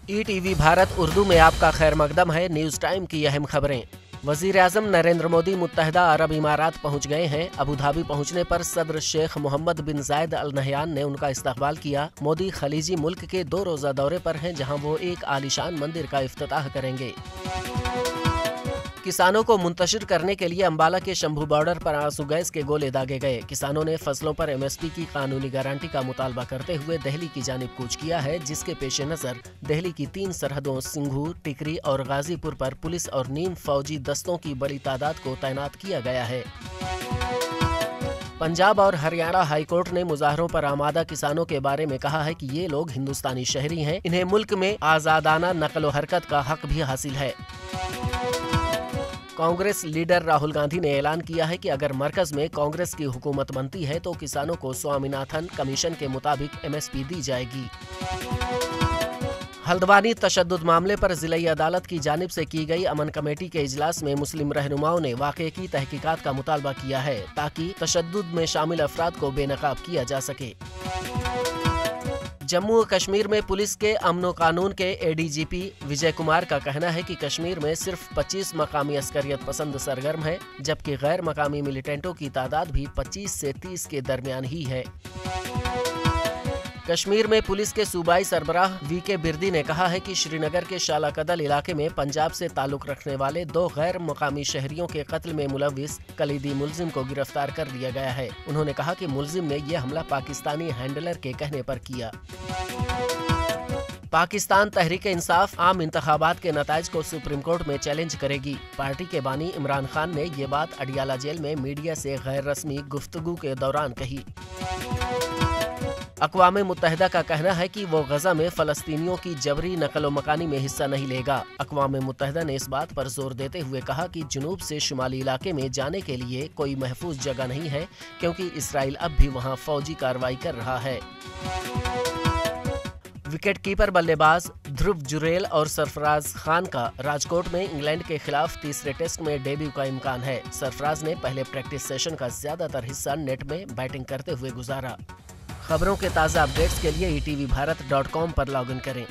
ETV Bharat Urdu में आपका खैर मकदम है। न्यूज टाइम की अहम खबरें। वजीर आजम नरेंद्र मोदी मुत्तहदा अरब इमारात पहुंच गए हैं। अबू धाबी पहुंचने पर सदर शेख मोहम्मद बिन जायद अल नहयान ने उनका इस्तकबाल किया। मोदी खलीजी मुल्क के 2 रोजा दौरे पर हैं, जहां वो एक आलीशान मंदिर का इफ्तिताह करेंगे। किसानों को मुंतशिर करने के लिए अंबाला के शंभू बॉर्डर पर आंसू गैस के गोले दागे गए। किसानों ने फसलों पर MSP की कानूनी गारंटी का मुतालबा करते हुए दिल्ली की जानिब कूच किया है, जिसके पेश नज़र दिल्ली की 3 सरहदों सिंघू, टिकरी और गाजीपुर पर पुलिस और नीम फौजी दस्तों की बड़ी तादाद को तैनात किया गया है। पंजाब और हरियाणा हाईकोर्ट ने मुजाहरों पर आमादा किसानों के बारे में कहा है कि ये लोग हिंदुस्तानी शहरी हैं, इन्हें मुल्क में आज़ादाना नकल व हरकत का हक भी हासिल है। कांग्रेस लीडर राहुल गांधी ने ऐलान किया है कि अगर मरकज में कांग्रेस की हुकूमत बनती है तो किसानों को स्वामीनाथन कमीशन के मुताबिक MSP दी जाएगी। हल्द्वानी तशद्दुद मामले पर जिला अदालत की जानिब से की गई अमन कमेटी के इजलास में मुस्लिम रहनुमाओं ने वाक़े की तहकीकात का मुतालबा किया है, ताकि तशद्दुद में शामिल अफराद को बेनकाब किया जा सके। जम्मू और कश्मीर में पुलिस के अमन व कानून के ADGP विजय कुमार का कहना है कि कश्मीर में सिर्फ 25 मकामी अस्करियत पसंद सरगर्म है, जबकि गैर मकामी मिलिटेंटों की तादाद भी 25 से 30 के दरमियान ही है। कश्मीर में पुलिस के सूबाई सरबराह VK बिर्दी ने कहा है कि श्रीनगर के शालाकदल इलाके में पंजाब से ताल्लुक रखने वाले 2 गैर मकामी शहरियों के कत्ल में मुलविस कलीदी मुलजिम को गिरफ्तार कर लिया गया है। उन्होंने कहा कि मुलजिम ने यह हमला पाकिस्तानी हैंडलर के कहने पर किया। पाकिस्तान तहरीक इंसाफ आम इंतखाबात के नताइज को सुप्रीम कोर्ट में चैलेंज करेगी। पार्टी के बानी इमरान खान ने ये बात अडियाला जेल में मीडिया से गैर रस्मी गुफ्तगू के दौरान कही। अक़वाम मुत्तहिदा का कहना है कि वो गजा में फ़लस्तीनियों की जबरी नकल मकानी में हिस्सा नहीं लेगा। अक़वाम मुत्तहिदा ने इस बात पर जोर देते हुए कहा कि जुनूब से शुमाली इलाके में जाने के लिए कोई महफूज जगह नहीं है, क्योंकि इसराइल अब भी वहां फौजी कार्रवाई कर रहा है। विकेट कीपर बल्लेबाज ध्रुव जुरेल और सरफराज खान का राजकोट में इंग्लैंड के खिलाफ तीसरे टेस्ट में डेब्यू का इम्कान है। सरफराज ने पहले प्रैक्टिस सेशन का ज्यादातर हिस्सा नेट में बैटिंग करते हुए गुजारा। खबरों के ताज़ा अपडेट्स के लिए ETVBharat.com पर लॉगिन करें।